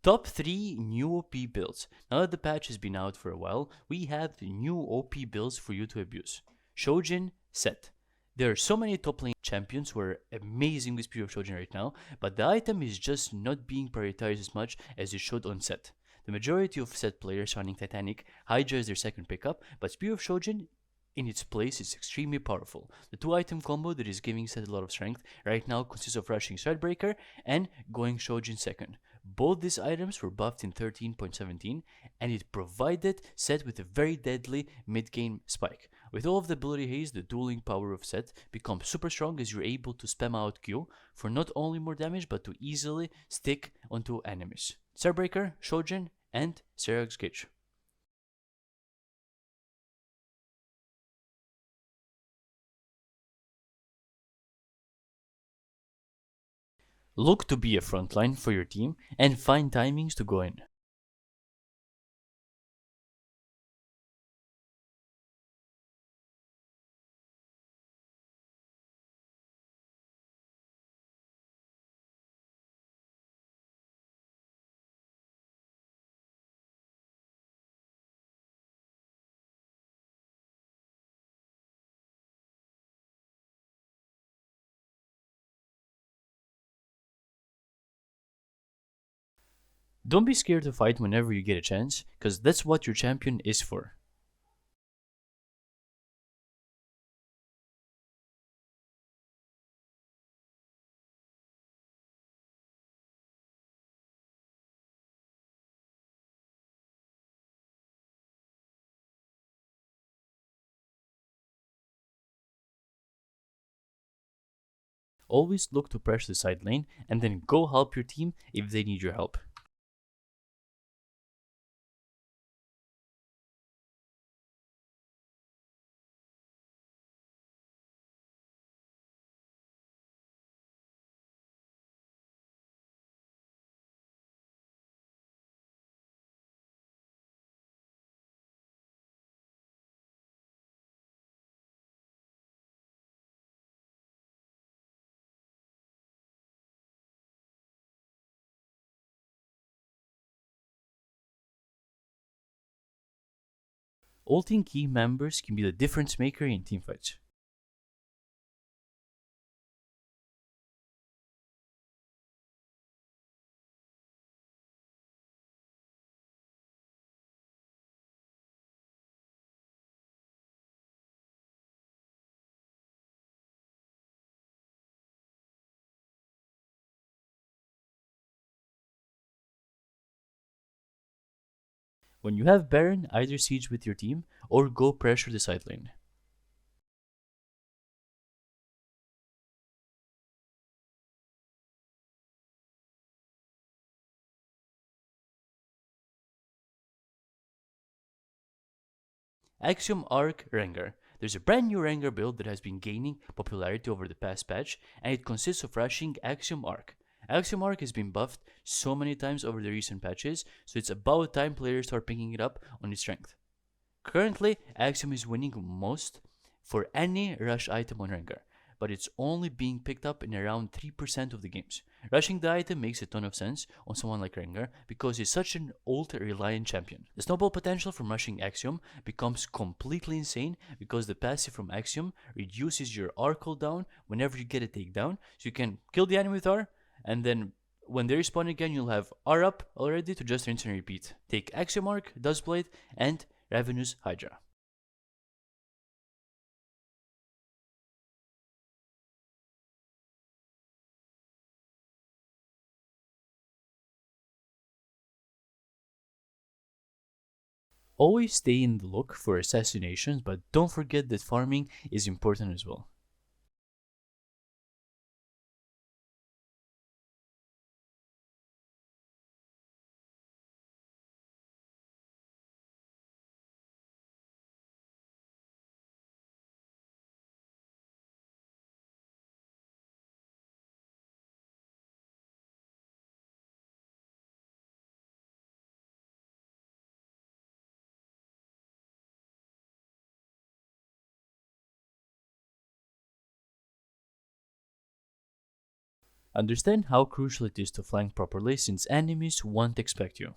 Top 3 new OP builds. Now that the patch has been out for a while, we have the new OP builds for you to abuse. Shojin Sett. There are so many top lane champions who are amazing with Spear of Shojin right now, but the item is just not being prioritized as much as it should on Sett. The majority of Sett players running Titanic, Hydra is their second pickup, but Spear of Shojin in its place is extremely powerful. The two item combo that is giving Sett a lot of strength right now consists of rushing Threadbreaker and going Shojin second. Both these items were buffed in 13.17 and it provided Sett with a very deadly mid-game spike. With all of the ability haze, the dueling power of Sett becomes super strong as you're able to spam out Q for not only more damage but to easily stick onto enemies. Threadbreaker, Shojin, and Serag's Gauge. Look to be a frontline for your team and find timings to go in. Don't be scared to fight whenever you get a chance, because that's what your champion is for. Always look to pressure the side lane and then go help your team if they need your help. Ulting key members can be the difference maker in teamfights. When you have Baron, either siege with your team or go pressure the side lane. Axiom Rengar. There's a brand new Rengar build that has been gaining popularity over the past patch, and it consists of rushing Axiom Arc. Axiom Arc has been buffed so many times over the recent patches, so it's about time players start picking it up on its strength. Currently, Axiom is winning most for any rush item on Rengar, but it's only being picked up in around 3% of the games. Rushing the item makes a ton of sense on someone like Rengar because he's such an ult-reliant champion. The snowball potential from rushing Axiom becomes completely insane because the passive from Axiom reduces your R cooldown whenever you get a takedown, so you can kill the enemy with R, and then when they respawn again, you'll have R up already to just rinse and repeat. Take Axiom Arc, Duskblade, and Ravenous Hydra. Always stay in the look for assassinations, but don't forget that farming is important as well. Understand how crucial it is to flank properly since enemies won't expect you.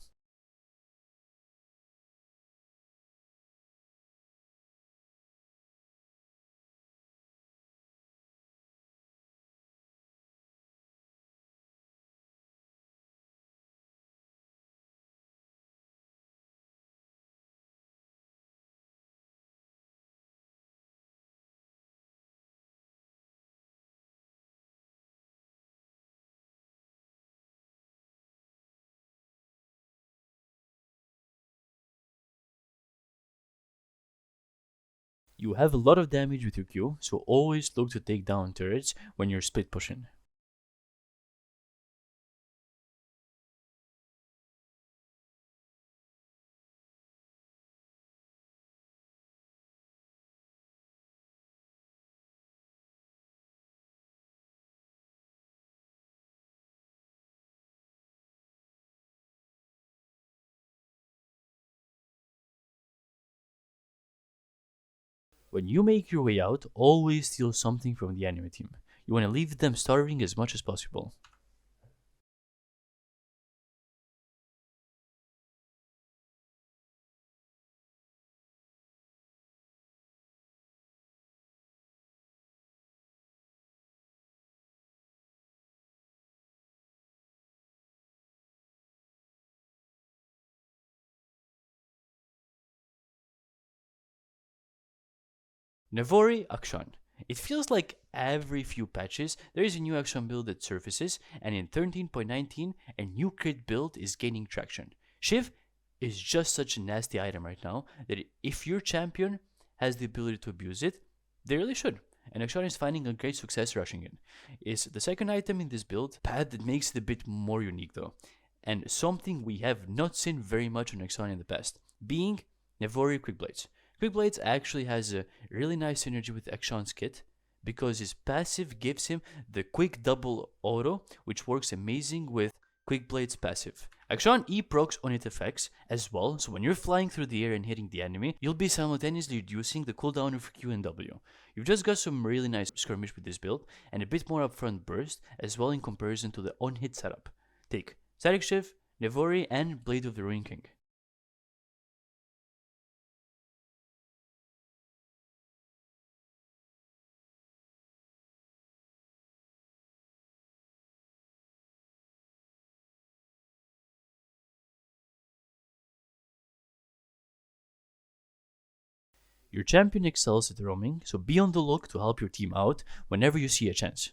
You have a lot of damage with your Q, so always look to take down turrets when you're split pushing. When you make your way out, always steal something from the enemy team. You want to leave them starving as much as possible. Navori Akshan. It feels like every few patches there is a new action build that surfaces, and in 13.19 a new crit build is gaining traction. Shiv is just such a nasty item right now that if your champion has the ability to abuse it, they really should. And Akshan is finding a great success rushing in. It's the second item in this build, pad that makes it a bit more unique though, and something we have not seen very much on Akshan in the past, being Navori Quick Blades. Quick Blades actually has a really nice synergy with Akshan's kit because his passive gives him the quick double auto, which works amazing with Quick Blade's passive. Akshan E procs on its effects as well, so when you're flying through the air and hitting the enemy, you'll be simultaneously reducing the cooldown of Q and W. You've just got some really nice skirmish with this build, and a bit more upfront burst as well in comparison to the on-hit setup. Take Static Shiv, Navori, and Blade of the Ruin King. Your champion excels at roaming, so be on the look to help your team out whenever you see a chance.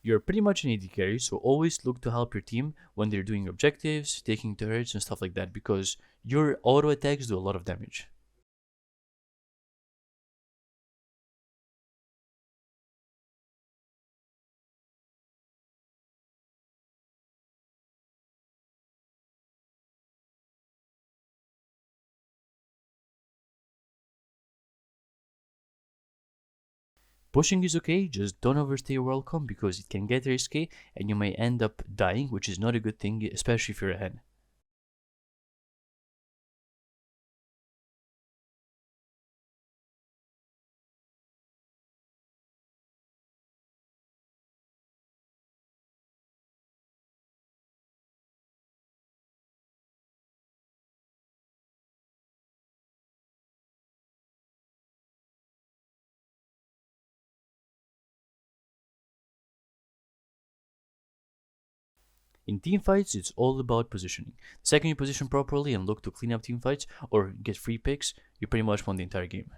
You're pretty much an AD carry, so always look to help your team when they're doing objectives, taking turrets, and stuff like that, because your auto attacks do a lot of damage. Pushing is okay, just don't overstay your welcome because it can get risky and you may end up dying, which is not a good thing, especially if you're a hen. In teamfights, it's all about positioning. The second you position properly and look to clean up teamfights or get free picks, you pretty much won the entire game.